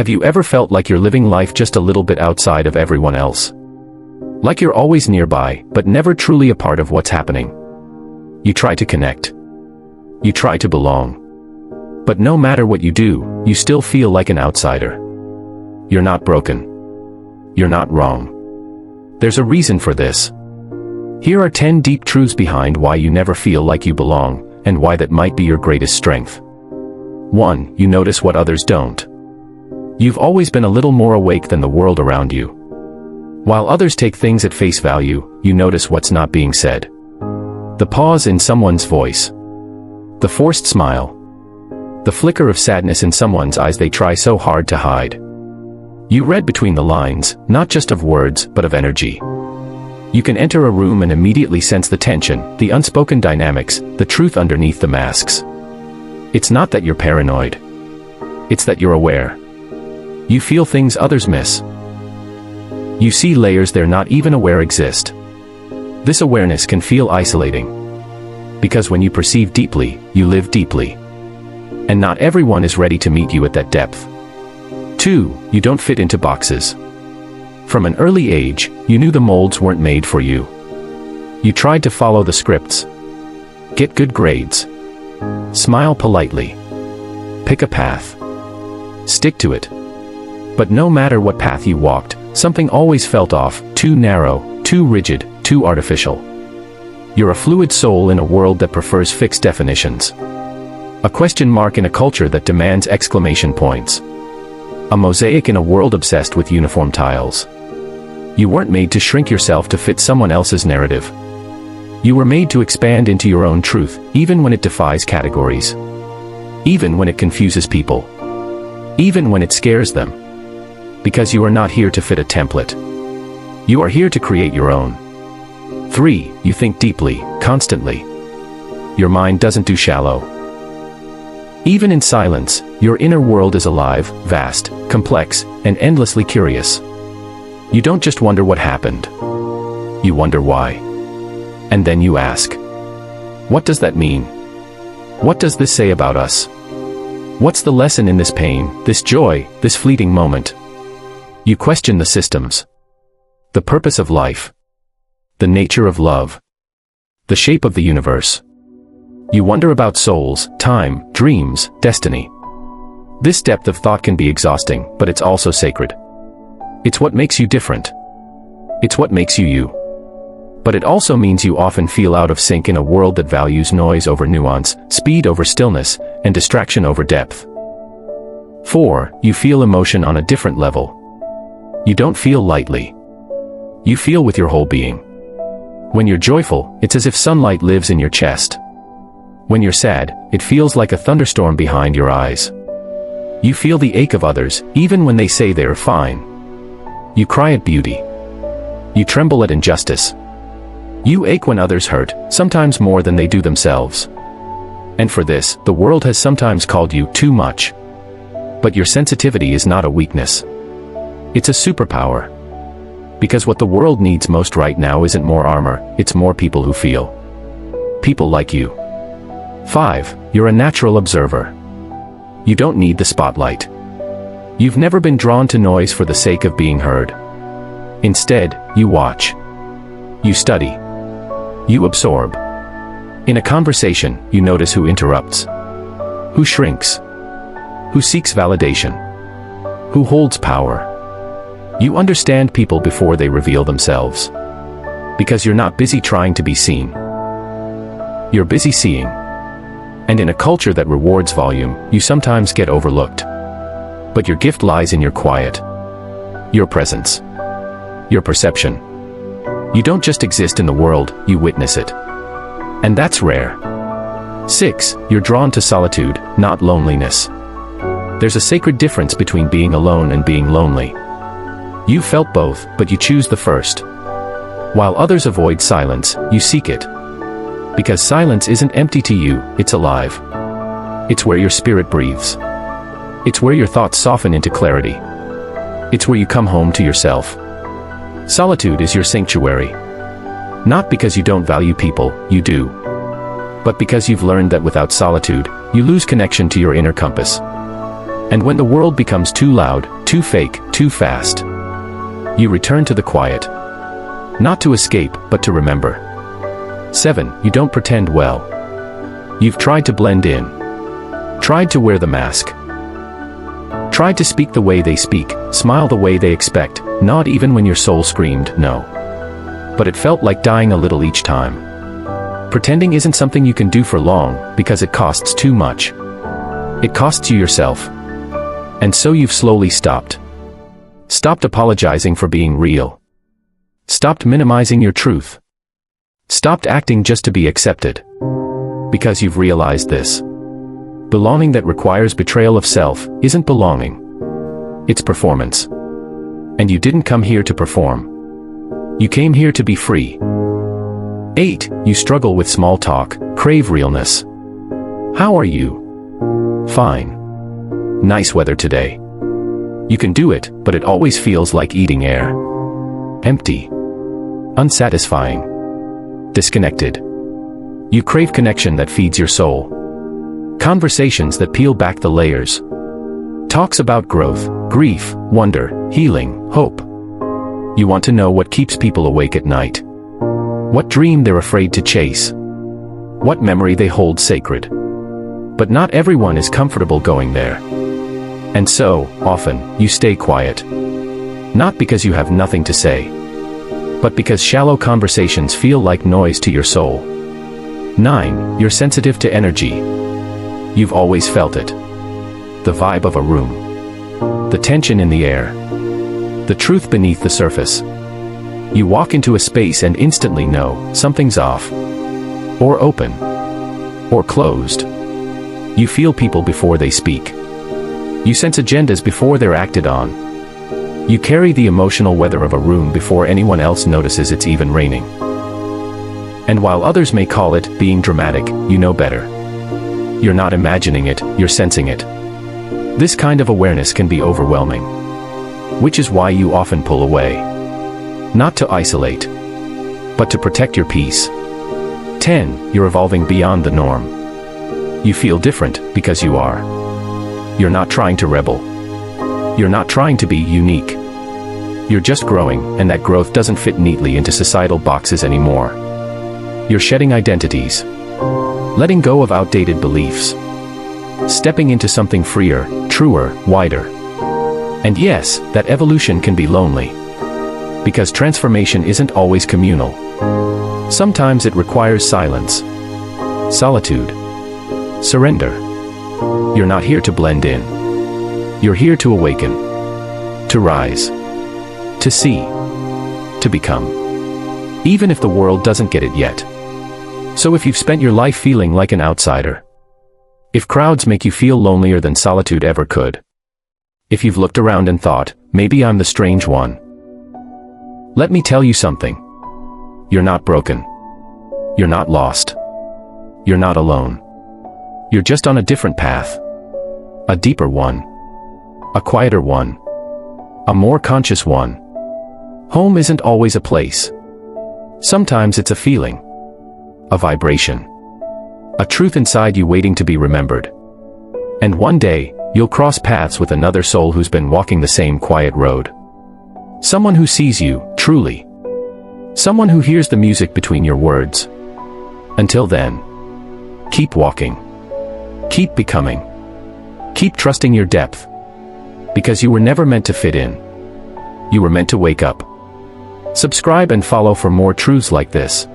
Have you ever felt like you're living life just a little bit outside of everyone else? Like you're always nearby, but never truly a part of what's happening. You try to connect. You try to belong. But no matter what you do, you still feel like an outsider. You're not broken. You're not wrong. There's a reason for this. Here are 10 deep truths behind why you never feel like you belong, and why that might be your greatest strength. 1. You notice what others don't. You've always been a little more awake than the world around you. While others take things at face value, you notice what's not being said. The pause in someone's voice. The forced smile. The flicker of sadness in someone's eyes they try so hard to hide. You read between the lines, not just of words, but of energy. You can enter a room and immediately sense the tension, the unspoken dynamics, the truth underneath the masks. It's not that you're paranoid. It's that you're aware. You feel things others miss. You see layers they're not even aware exist. This awareness can feel isolating. Because when you perceive deeply, you live deeply. And not everyone is ready to meet you at that depth. 2. You don't fit into boxes. From an early age, you knew the molds weren't made for you. You tried to follow the scripts. Get good grades. Smile politely. Pick a path. Stick to it. But no matter what path you walked, something always felt off, too narrow, too rigid, too artificial. You're a fluid soul in a world that prefers fixed definitions. A question mark in a culture that demands exclamation points. A mosaic in a world obsessed with uniform tiles. You weren't made to shrink yourself to fit someone else's narrative. You were made to expand into your own truth, even when it defies categories. Even when it confuses people. Even when it scares them. Because you are not here to fit a template. You are here to create your own. 3. You think deeply, constantly. Your mind doesn't do shallow. Even in silence, your inner world is alive, vast, complex, and endlessly curious. You don't just wonder what happened. You wonder why. And then you ask, what does that mean? What does this say about us? What's the lesson in this pain, this joy, this fleeting moment? You question the systems. The purpose of life. The nature of love. The shape of the universe. You wonder about souls, time, dreams, destiny. This depth of thought can be exhausting, but it's also sacred. It's what makes you different. It's what makes you you. But it also means you often feel out of sync in a world that values noise over nuance, speed over stillness, and distraction over depth. 4. You feel emotion on a different level. You don't feel lightly. You feel with your whole being. When you're joyful, it's as if sunlight lives in your chest. When you're sad, it feels like a thunderstorm behind your eyes. You feel the ache of others, even when they say they're fine. You cry at beauty. You tremble at injustice. You ache when others hurt, sometimes more than they do themselves. And for this, the world has sometimes called you too much. But your sensitivity is not a weakness. It's a superpower. Because what the world needs most right now isn't more armor, it's more people who feel. People like you. 5. You're a natural observer. You don't need the spotlight. You've never been drawn to noise for the sake of being heard. Instead, you watch. You study. You absorb. In a conversation, you notice who interrupts. Who shrinks. Who seeks validation. Who holds power. You understand people before they reveal themselves. Because you're not busy trying to be seen. You're busy seeing. And in a culture that rewards volume, you sometimes get overlooked. But your gift lies in your quiet. Your presence. Your perception. You don't just exist in the world, you witness it. And that's rare. 6. You're drawn to solitude, not loneliness. There's a sacred difference between being alone and being lonely. You felt both, but you choose the first. While others avoid silence, you seek it. Because silence isn't empty to you, it's alive. It's where your spirit breathes. It's where your thoughts soften into clarity. It's where you come home to yourself. Solitude is your sanctuary. Not because you don't value people, you do. But because you've learned that without solitude, you lose connection to your inner compass. And when the world becomes too loud, too fake, too fast, you return to the quiet. Not to escape, but to remember. 7. You don't pretend well. You've tried to blend in. Tried to wear the mask. Tried to speak the way they speak, smile the way they expect, nod even when your soul screamed no. But it felt like dying a little each time. Pretending isn't something you can do for long, because it costs too much. It costs you yourself. And so you've slowly stopped. Stopped apologizing for being real. Stopped minimizing your truth. Stopped acting just to be accepted. Because you've realized this. Belonging that requires betrayal of self isn't belonging. It's performance. And you didn't come here to perform. You came here to be free. 8. You struggle with small talk, crave realness. How are you? Fine. Nice weather today. You can do it, but it always feels like eating air. Empty. Unsatisfying. Disconnected. You crave connection that feeds your soul. Conversations that peel back the layers. Talks about growth, grief, wonder, healing, hope. You want to know what keeps people awake at night. What dream they're afraid to chase. What memory they hold sacred. But not everyone is comfortable going there. And so, often, you stay quiet. Not because you have nothing to say, but because shallow conversations feel like noise to your soul. 9. You're sensitive to energy. You've always felt it. The vibe of a room. The tension in the air. The truth beneath the surface. You walk into a space and instantly know something's off. Or open. Or closed. You feel people before they speak. You sense agendas before they're acted on. You carry the emotional weather of a room before anyone else notices it's even raining. And while others may call it being dramatic, you know better. You're not imagining it, you're sensing it. This kind of awareness can be overwhelming. Which is why you often pull away. Not to isolate, but to protect your peace. 10. You're evolving beyond the norm. You feel different because you are. You're not trying to rebel. You're not trying to be unique. You're just growing, and that growth doesn't fit neatly into societal boxes anymore. You're shedding identities. Letting go of outdated beliefs. Stepping into something freer, truer, wider. And yes, that evolution can be lonely. Because transformation isn't always communal. Sometimes it requires silence. Solitude. Surrender. You're not here to blend in. You're here to awaken. To rise. To see. To become. Even if the world doesn't get it yet. So if you've spent your life feeling like an outsider. If crowds make you feel lonelier than solitude ever could. If you've looked around and thought, maybe I'm the strange one. Let me tell you something. You're not broken. You're not lost. You're not alone. You're just on a different path. A deeper one. A quieter one. A more conscious one. Home isn't always a place. Sometimes it's a feeling. A vibration. A truth inside you waiting to be remembered. And one day, you'll cross paths with another soul who's been walking the same quiet road. Someone who sees you, truly. Someone who hears the music between your words. Until then, keep walking. Keep becoming. Keep trusting your depth. Because you were never meant to fit in. You were meant to wake up. Subscribe and follow for more truths like this.